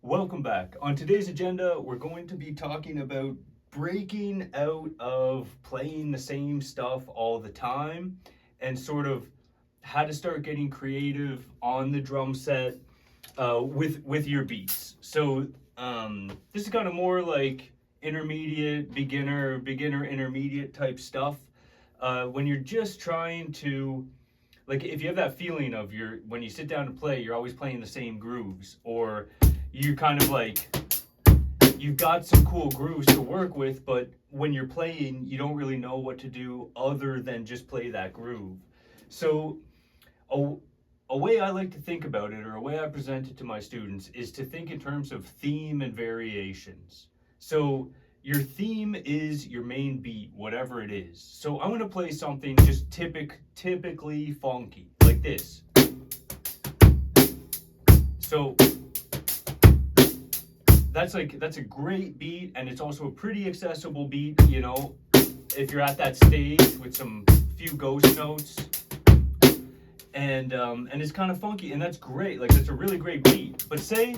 Welcome back. On today's agenda, we're going to be talking about breaking out of playing the same stuff all the time and sort of how to start getting creative on the drum set with your beats. This is kind of more like intermediate, beginner, intermediate type stuff. When you're just trying to, like, if you have that feeling of when you sit down to play, you're always playing the same grooves, or you kind of like you've got some cool grooves to work with, but when you're playing, you don't really know what to do other than just play that groove. So a, a way I like to think about it, or a way I present it to my students, is to think in terms of theme and variations. So your theme is your main beat, whatever it is. So I'm gonna play something just typically funky, like this. So that's a great beat, and it's also a pretty accessible beat, if you're at that stage with some few ghost notes, and it's kind of funky, and that's great. Like, that's a really great beat. But say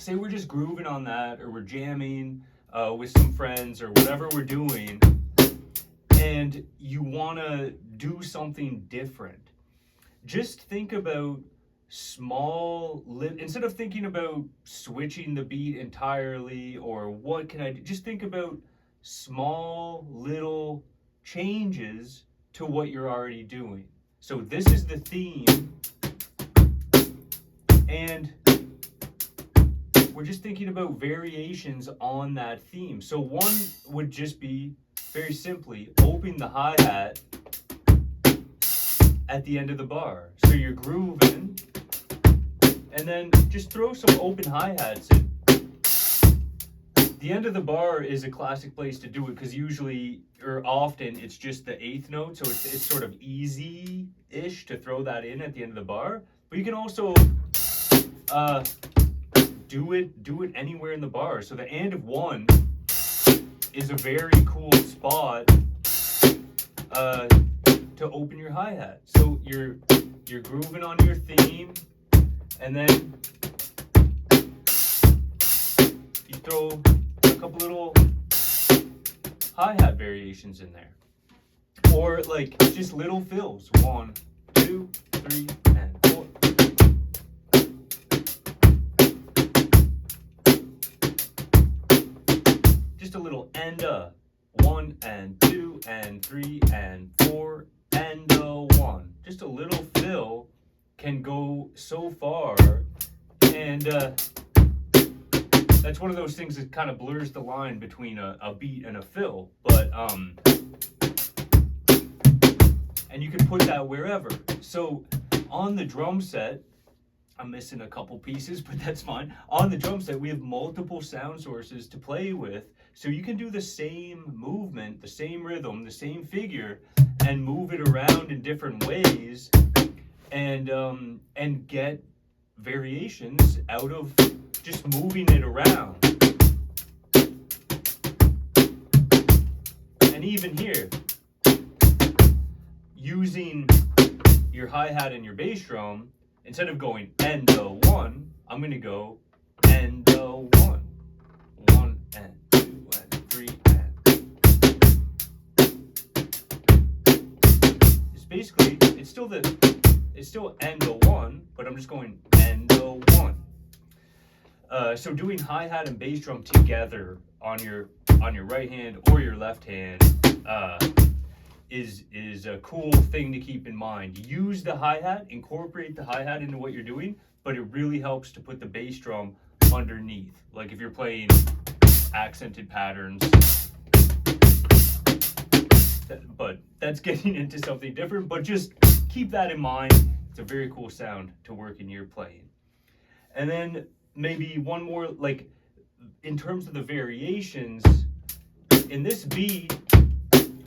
we're just grooving on that, or we're jamming with some friends, or whatever we're doing, and you want to do something different. Just think about instead of thinking about switching the beat entirely, or what can I do, just think about small little changes to what you're already doing. So this is the theme, and we're just thinking about variations on that theme. So one would just be, very simply, open the hi-hat at the end of the bar. So you're grooving, and then just throw some open hi-hats in. The end of the bar is a classic place to do it, because usually, or often, it's just the eighth note, so it's sort of easy-ish to throw that in at the end of the bar. But you can also do it anywhere in the bar. So the end of one is a very cool spot to open your hi-hat. So you're grooving on your theme, and then you throw a couple little hi-hat variations in there, or like just little fills. 1, 2, 3, and 4. Just a little and 1 and 2 and 3 and 4 and 1. Just a little fill can go so far, and that's one of those things that kind of blurs the line between a beat and a fill. But and you can put that wherever. So on the drum set, I'm missing a couple pieces, but that's fine. On the drum set, we have multiple sound sources to play with, so you can do the same movement, the same rhythm, the same figure, and move it around in different ways, and get variations out of just moving it around. And even here, using your hi-hat and your bass drum, instead of going endo 1, I'm going to go endo 1. 1 and 2 and 3 and. It's basically, it's still endo 1, but I'm just going endo 1. So doing hi-hat and bass drum together on your right hand or your left hand is a cool thing to keep in mind. Use the hi-hat, incorporate the hi-hat into what you're doing, but it really helps to put the bass drum underneath. Like if you're playing accented patterns, but that's getting into something different, but just keep that in mind. It's a very cool sound to work in your playing. And then maybe one more, like in terms of the variations, in this beat,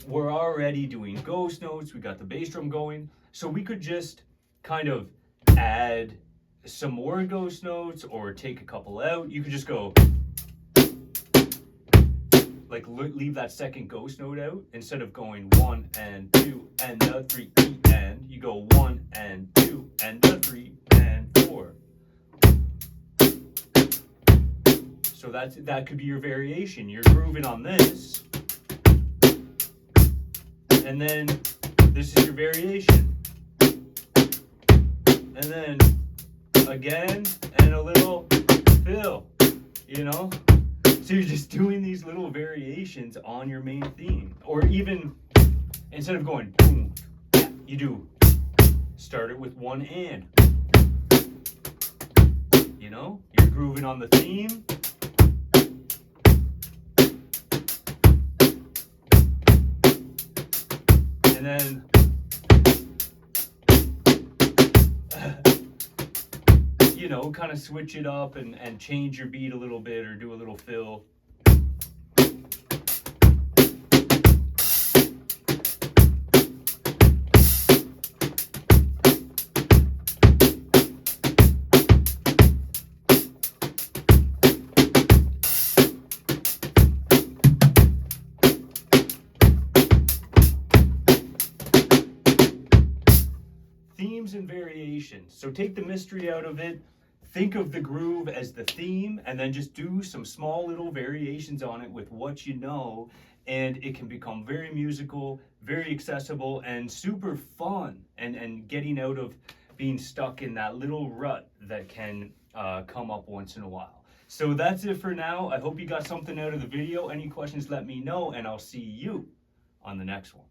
we're already doing ghost notes, we got the bass drum going, so we could just kind of add some more ghost notes or take a couple out. You could just go, like, leave that second ghost note out. Instead of going 1 and 2 and 3 and, you go 1 and 2 and 3 and 4. So that could be your variation. You're grooving on this, and then this is your variation, and then again, and a little fill, you know? So you're just doing these little variations on your main theme. Or even, instead of going boom, you do start it with one and. You know? You're grooving on the theme. And then you know, kind of switch it up and change your beat a little bit or do a little fill. Themes and variations. So take the mystery out of it. Think of the groove as the theme, and then just do some small little variations on it with what you know, and it can become very musical, very accessible, and super fun, and getting out of being stuck in that little rut that can come up once in a while. So that's it for now. I hope you got something out of the video. Any questions, let me know, and I'll see you on the next one.